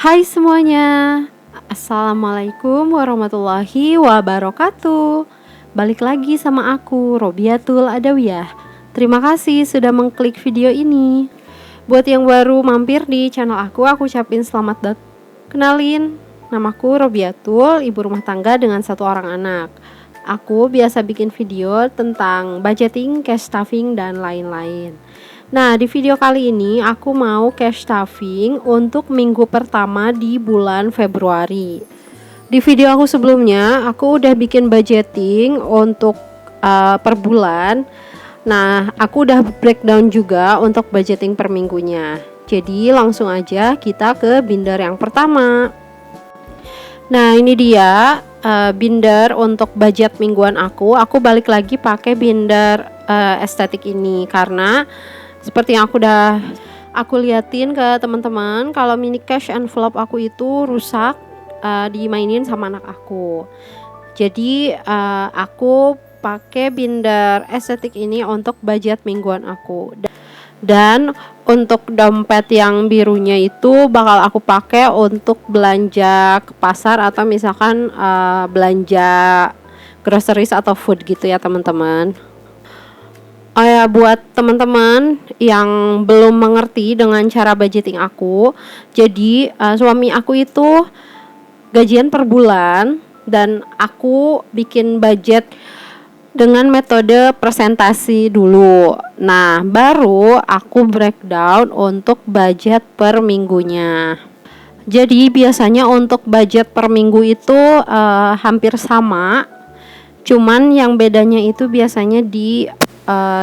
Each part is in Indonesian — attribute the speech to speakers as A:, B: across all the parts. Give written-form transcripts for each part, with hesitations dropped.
A: Hai semuanya, Assalamualaikum warahmatullahi wabarakatuh. Balik lagi sama aku, Robiatul Adawiyah. Terima kasih sudah mengklik video ini. Buat yang baru mampir di channel aku ucapin selamat datang. Kenalin, namaku Robiatul, ibu rumah tangga dengan 1 orang anak. Aku biasa bikin video tentang budgeting, cash stuffing, dan lain-lain. Nah, di video kali ini aku mau cash stuffing untuk minggu pertama di bulan Februari. Di video aku sebelumnya, aku udah bikin budgeting untuk per bulan. Nah, aku udah breakdown juga untuk budgeting per minggunya. Jadi langsung aja kita ke binder yang pertama. Nah, ini dia binder untuk budget mingguan aku. Aku balik lagi pakai binder estetik ini karena seperti yang aku liatin ke teman-teman, kalau mini cash envelope aku itu rusak dimainin sama anak aku. Jadi aku pakai binder estetik ini untuk budget mingguan aku. Dan untuk dompet yang birunya itu bakal aku pakai untuk belanja ke pasar atau misalkan belanja groceries atau food gitu ya teman-teman. Oh ya, buat teman-teman yang belum mengerti dengan cara budgeting aku, jadi suami aku itu gajian per bulan dan aku bikin budget dengan metode presentasi dulu. Nah, baru aku breakdown untuk budget per minggunya. Jadi biasanya untuk budget per minggu itu hampir sama, cuman yang bedanya itu biasanya di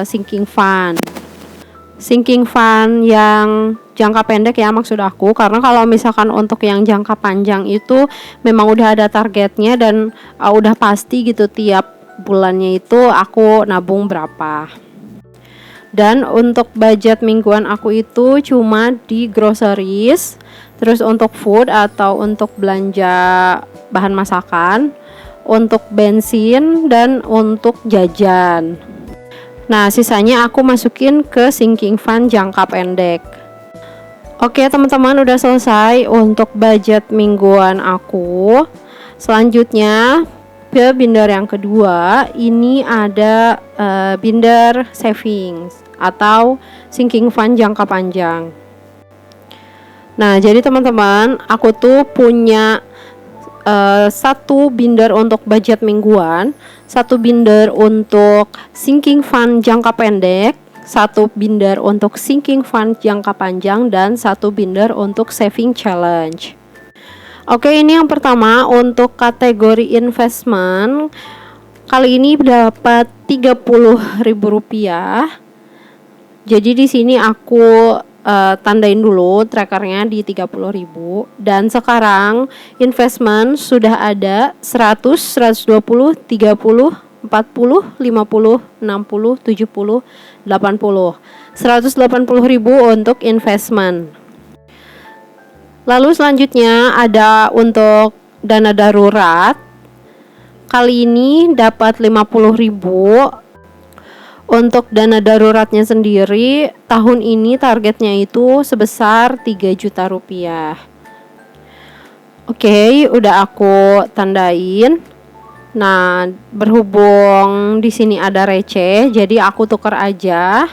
A: sinking fund yang jangka pendek ya maksud aku, karena kalau misalkan untuk yang jangka panjang itu memang udah ada targetnya dan udah pasti gitu tiap bulannya itu aku nabung berapa. Dan untuk budget mingguan aku itu cuma di groceries, terus untuk food atau untuk belanja bahan masakan, untuk bensin, dan untuk jajan. Nah, sisanya aku masukin ke sinking fund jangka pendek. Oke teman-teman, udah selesai untuk budget mingguan aku. Selanjutnya ke binder yang kedua, ini ada binder savings atau sinking fund jangka panjang. Nah, jadi teman-teman, aku tuh punya satu binder untuk budget mingguan, satu binder untuk sinking fund jangka pendek, satu binder untuk sinking fund jangka panjang, dan satu binder untuk saving challenge. Oke, ini yang pertama untuk kategori investment. Kali ini dapat Rp30.000. Jadi di sini aku tandain dulu trackernya di 30.000, dan sekarang investment sudah ada 100, 120, 30, 40, 50, 60, 70, 80. 180.000 untuk investment. Lalu selanjutnya ada untuk dana darurat. Kali ini dapat 50.000. Untuk dana daruratnya sendiri, tahun ini targetnya itu sebesar Rp3.000.000. Oke, udah aku tandain. Nah, berhubung di sini ada receh, jadi aku tuker aja.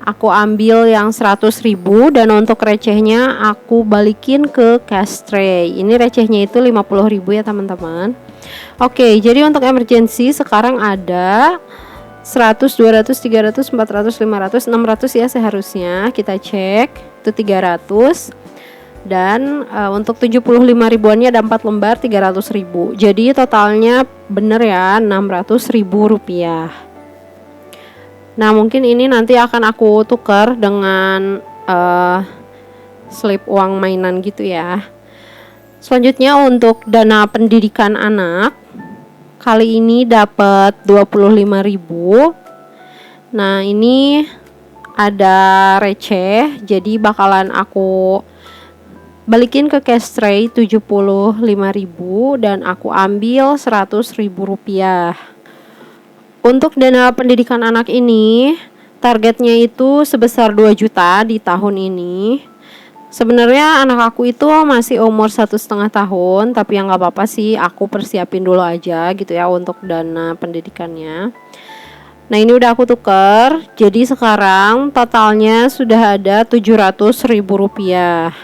A: Aku ambil yang 100.000 dan untuk recehnya aku balikin ke cash tray. Ini recehnya itu 50.000 ya teman-teman. Oke, jadi untuk emergency sekarang ada 100, 200, 300, 400, 500, 600 ya seharusnya. Kita cek itu 300. Dan untuk 75 ribuannya ada 4 lembar 300.000. Jadi totalnya bener ya 600.000 rupiah. Nah, mungkin ini nanti akan aku tukar dengan slip uang mainan gitu ya. Selanjutnya untuk dana pendidikan anak, kali ini dapat 25.000. Nah, ini ada receh, jadi bakalan aku balikin ke cash tray 75.000 dan aku ambil 100.000 rupiah. Untuk dana pendidikan anak ini targetnya itu sebesar 2 juta di tahun ini. Sebenarnya anak aku itu masih umur 1,5 tahun, tapi ya nggak apa-apa sih, aku persiapin dulu aja gitu ya untuk dana pendidikannya. Nah ini udah aku tuker, jadi sekarang totalnya sudah ada 700.000 rupiah.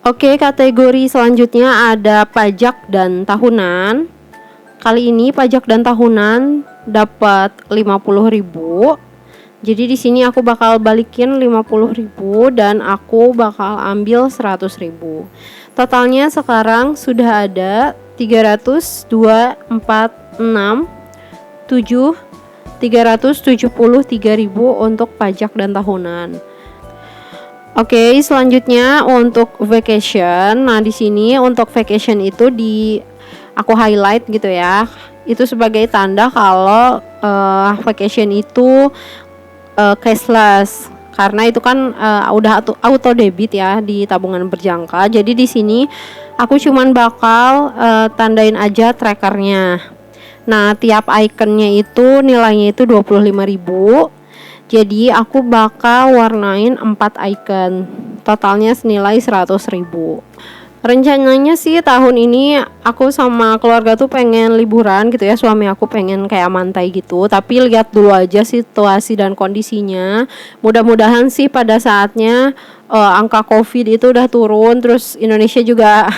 A: Oke, kategori selanjutnya ada pajak dan tahunan. Kali ini pajak dan tahunan dapat 50.000. Jadi di sini aku bakal balikin 50.000 dan aku bakal ambil 100.000. Totalnya sekarang sudah ada 300, 2, 4, 6, 7, 373.000 untuk pajak dan tahunan. Oke, selanjutnya untuk vacation. Nah, di sini untuk vacation itu aku highlight gitu ya. Itu sebagai tanda kalau vacation itu cashless. Karena itu kan udah auto debit ya di tabungan berjangka. Jadi di sini aku cuman bakal tandain aja trackernya. Nah, tiap ikonnya itu nilainya itu 25.000. Jadi aku bakal warnain 4 icon. Totalnya senilai 100.000. Rencananya sih tahun ini aku sama keluarga tuh pengen liburan gitu ya. Suami aku pengen kayak mantai gitu. Tapi lihat dulu aja situasi dan kondisinya. Mudah-mudahan sih pada saatnya angka COVID itu udah turun. Terus Indonesia juga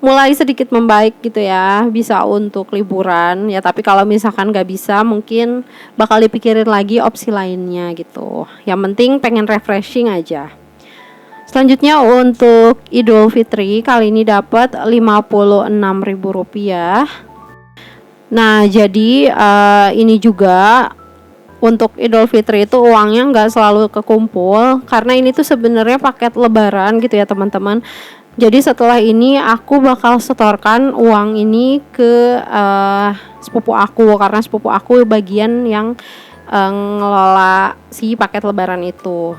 A: mulai sedikit membaik gitu ya, bisa untuk liburan ya. Tapi kalau misalkan gak bisa, mungkin bakal dipikirin lagi opsi lainnya gitu. Yang penting pengen refreshing aja. Selanjutnya untuk Idul Fitri kali ini dapat 56.000 rupiah. Nah jadi ini juga untuk Idul Fitri itu uangnya nggak selalu kekumpul, karena ini tuh sebenarnya paket lebaran gitu ya teman-teman. Jadi setelah ini aku bakal setorkan uang ini ke sepupu aku, karena sepupu aku bagian yang ngelola si paket lebaran itu.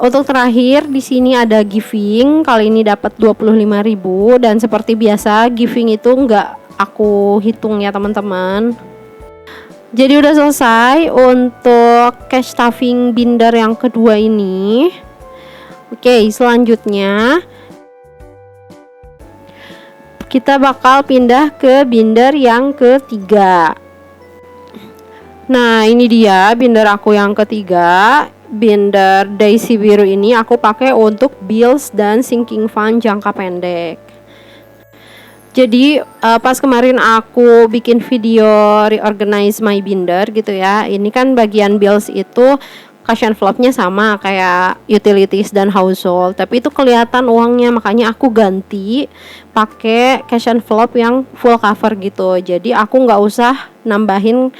A: Untuk terakhir di sini ada giving, kali ini dapat 25.000 dan seperti biasa giving itu nggak aku hitung ya teman-teman. Jadi udah selesai untuk cash stuffing binder yang kedua ini. Oke, selanjutnya kita bakal pindah ke binder yang ketiga. Nah, ini dia binder aku yang ketiga. Binder Daisy biru ini aku pakai untuk bills dan sinking fund jangka pendek. Jadi pas kemarin aku bikin video reorganize my binder gitu ya. Ini kan bagian bills itu cash envelope-nya sama kayak utilities dan household, tapi itu kelihatan uangnya, makanya aku ganti pakai cash envelope yang full cover gitu. Jadi aku nggak usah nambahin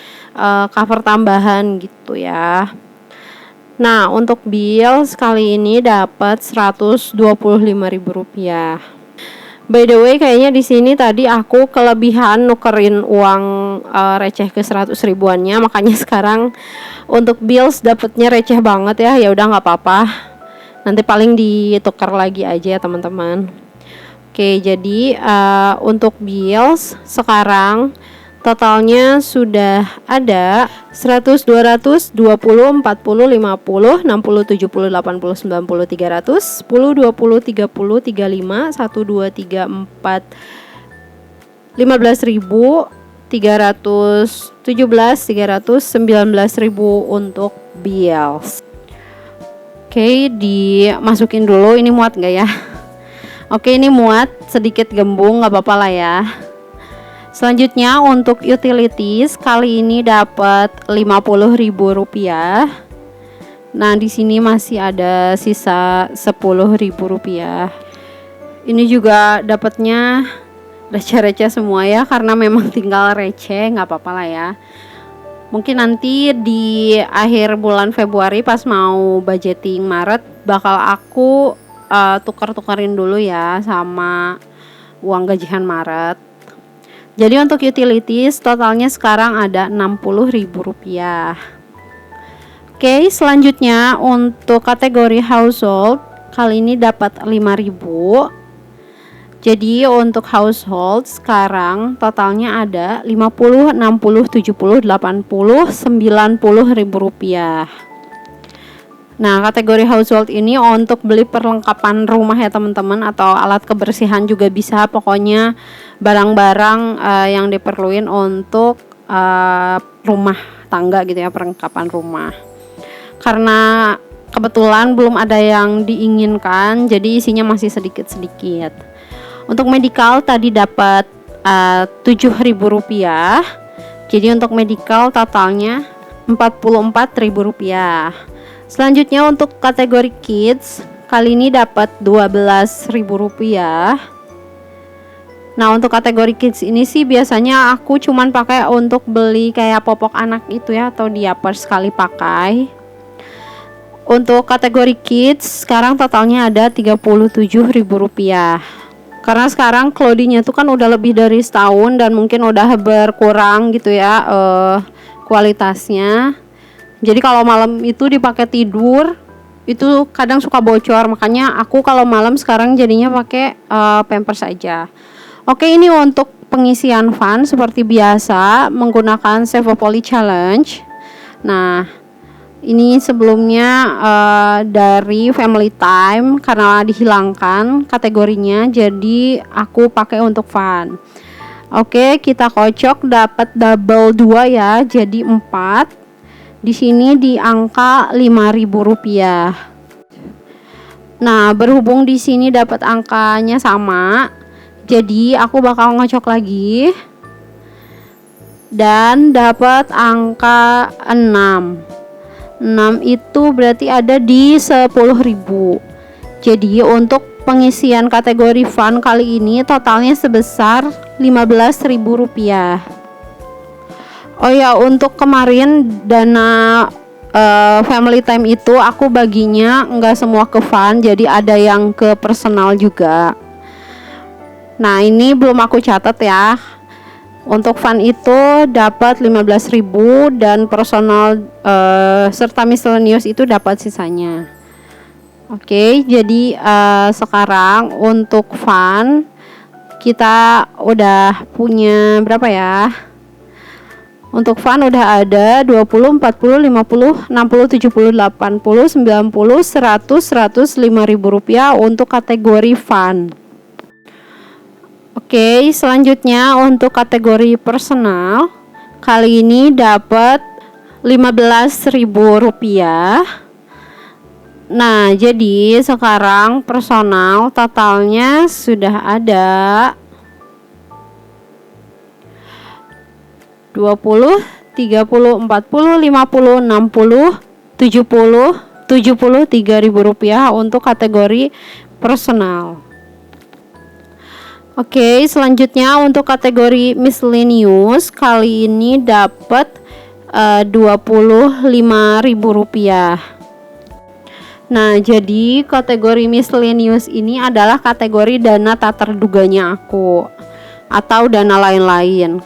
A: cover tambahan gitu ya. Nah, untuk bills kali ini dapat 125.000 rupiah. By the way, kayaknya di sini tadi aku kelebihan nukerin uang receh ke 100 ribuannya, makanya sekarang untuk bills dapetnya receh banget ya. Ya udah nggak apa-apa. Nanti paling ditukar lagi aja ya teman-teman. Oke, jadi untuk bills sekarang totalnya sudah ada 100, 200, 20, 40, 50, 60, 70, 80, 90, 300, 10, 20, 30, 35, 1, 2, 3, 4, 15.000, 317, 319.000 untuk bills. Oke, dimasukin dulu. Ini muat nggak ya? Oke, ini muat, sedikit gembung, nggak apa-apa lah ya. Selanjutnya untuk utilities kali ini dapat 50.000 rupiah. Nah, di sini masih ada sisa 10.000 rupiah. Ini juga dapatnya receh-receh semua ya, karena memang tinggal receh, nggak apa-apa lah ya. Mungkin nanti di akhir bulan Februari pas mau budgeting Maret bakal aku tukar-tukarin dulu ya sama uang gajian Maret. Jadi untuk utilities totalnya sekarang ada 60.000 rupiah. Oke, selanjutnya untuk kategori household kali ini dapat 5.000. Jadi untuk household sekarang totalnya ada 50, 60, 70, 80, 90 ribu rupiah. Nah, kategori household ini untuk beli perlengkapan rumah ya teman-teman, atau alat kebersihan juga bisa. Pokoknya barang-barang yang diperluin untuk rumah tangga gitu ya, perlengkapan rumah. Karena kebetulan belum ada yang diinginkan, jadi isinya masih sedikit-sedikit. Untuk medical tadi dapat 7.000 rupiah. Jadi untuk medical totalnya 44.000 rupiah. Selanjutnya untuk kategori kids kali ini dapat 12.000 rupiah. Nah, untuk kategori kids ini sih biasanya aku cuman pakai untuk beli kayak popok anak itu ya, atau diaper sekali pakai. Untuk kategori kids sekarang totalnya ada 37.000 rupiah. Karena sekarang clothingnya tuh kan udah lebih dari setahun dan mungkin udah berkurang gitu ya kualitasnya. Jadi kalau malam itu dipakai tidur itu kadang suka bocor, makanya aku kalau malam sekarang jadinya pakai Pampers saja. Oke, ini untuk pengisian fun seperti biasa menggunakan Save a Poly Challenge. Nah, ini sebelumnya dari Family Time karena dihilangkan kategorinya, jadi aku pakai untuk fun. Oke, kita kocok dapat double 2 ya, jadi 4. Di sini di angka 5.000 rupiah. Nah, berhubung di sini dapat angkanya sama, jadi aku bakal ngocok lagi dan dapat angka 6. 6 itu berarti ada di 10.000. Jadi untuk pengisian kategori fun kali ini totalnya sebesar 15.000 rupiah. Oh ya, untuk kemarin dana family time itu aku baginya nggak semua ke fun, jadi ada yang ke personal juga. Nah, ini belum aku catat ya. Untuk fun itu dapat 15.000 dan personal serta miscellaneous itu dapat sisanya. Oke, jadi sekarang untuk fun kita udah punya berapa ya? Untuk fun udah ada 20, 40, 50, 60, 70, 80, 90, 100, 105.000 rupiah untuk kategori fun. Oke, selanjutnya untuk kategori personal kali ini dapat 15.000 rupiah. Nah, jadi sekarang personal totalnya sudah ada 20, 30, 40, 50, 60, 70, 73.000 rupiah untuk kategori personal. Oke, selanjutnya untuk kategori miscellaneous kali ini dapat 25.000 rupiah. Nah, jadi kategori miscellaneous ini adalah kategori dana tak terduganya aku atau dana lain-lain.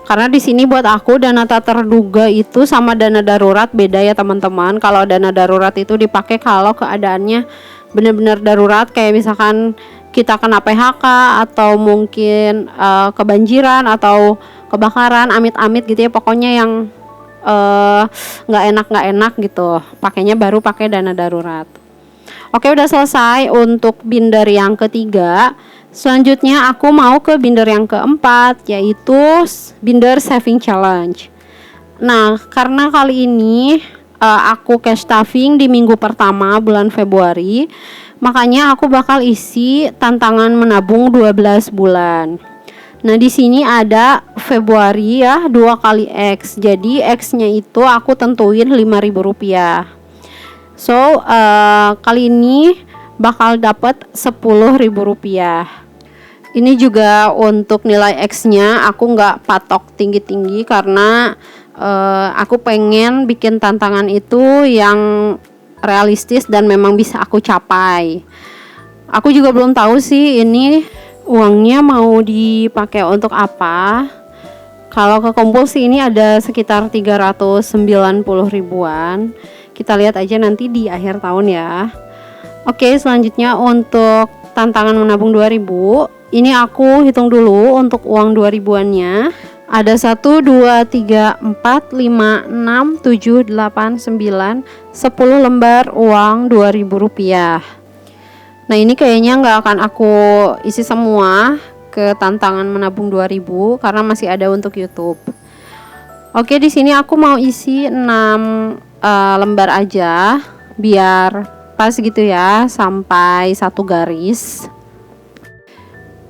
A: Karena di sini buat aku dana tak terduga itu sama dana darurat beda ya teman-teman. Kalau dana darurat itu dipakai kalau keadaannya benar-benar darurat, kayak misalkan kita kena PHK atau mungkin kebanjiran atau kebakaran, amit-amit gitu ya, pokoknya yang nggak enak gitu, pakainya baru pakai dana darurat. Oke, udah selesai untuk binder yang ketiga. Selanjutnya aku mau ke binder yang keempat, yaitu binder saving challenge. Nah, karena kali ini aku cash stuffing di minggu pertama bulan Februari, makanya aku bakal isi tantangan menabung 12 bulan. Nah, di sini ada Februari ya, 2 kali X. Jadi X-nya itu aku tentuin 5.000 rupiah. So, kali ini bakal dapat 10.000 rupiah. Ini juga untuk nilai X-nya aku nggak patok tinggi-tinggi karena aku pengen bikin tantangan itu yang realistis dan memang bisa aku capai. Aku juga belum tahu sih ini uangnya mau dipakai untuk apa. Kalau kekumpul sih ini ada sekitar 390 ribuan. Kita lihat aja nanti di akhir tahun ya. Oke, selanjutnya untuk tantangan menabung 2000. Ini aku hitung dulu untuk uang 2000-annya. Ada 1, 2, 3, 4, 5, 6, 7, 8, 9, 10 lembar uang 2000 rupiah. Nah ini kayaknya nggak akan aku isi semua ke tantangan menabung 2000 karena masih ada untuk YouTube. Oke, di sini aku mau isi 6 lembar aja biar pas gitu ya sampai 1 garis.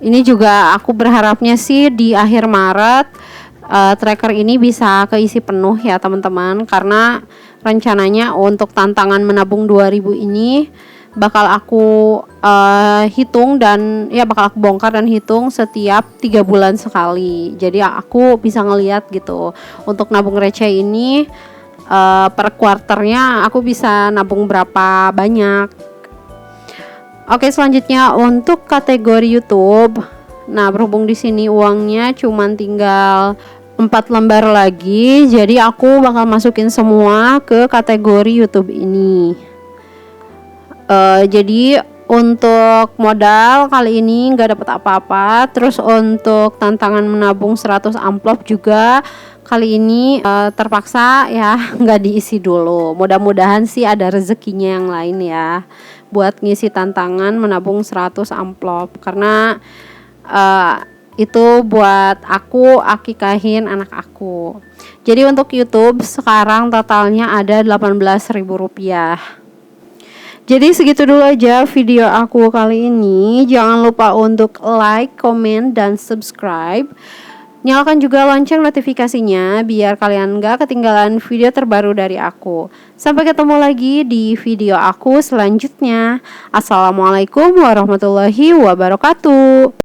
A: Ini juga aku berharapnya sih di akhir Maret tracker ini bisa keisi penuh ya teman-teman, karena rencananya untuk tantangan menabung 2000 ini bakal aku hitung dan ya bakal aku bongkar dan hitung setiap 3 bulan sekali. Jadi aku bisa ngeliat gitu untuk nabung receh ini per kuarternya aku bisa nabung berapa banyak. Oke, selanjutnya untuk kategori YouTube. Nah, berhubung di sini uangnya cuman tinggal 4 lembar lagi, jadi aku bakal masukin semua ke kategori YouTube ini. Jadi untuk modal kali ini nggak dapat apa-apa. Terus untuk tantangan menabung 100 amplop juga kali ini terpaksa ya nggak diisi dulu. Mudah-mudahan sih ada rezekinya yang lain ya buat ngisi tantangan menabung 100 amplop, karena itu buat aku akikahin anak aku. Jadi untuk YouTube sekarang totalnya ada 18.000 rupiah. Jadi segitu dulu aja video aku kali ini. Jangan lupa untuk like, comment, dan subscribe. Nyalakan juga lonceng notifikasinya biar kalian gak ketinggalan video terbaru dari aku. Sampai ketemu lagi di video aku selanjutnya. Assalamualaikum warahmatullahi wabarakatuh.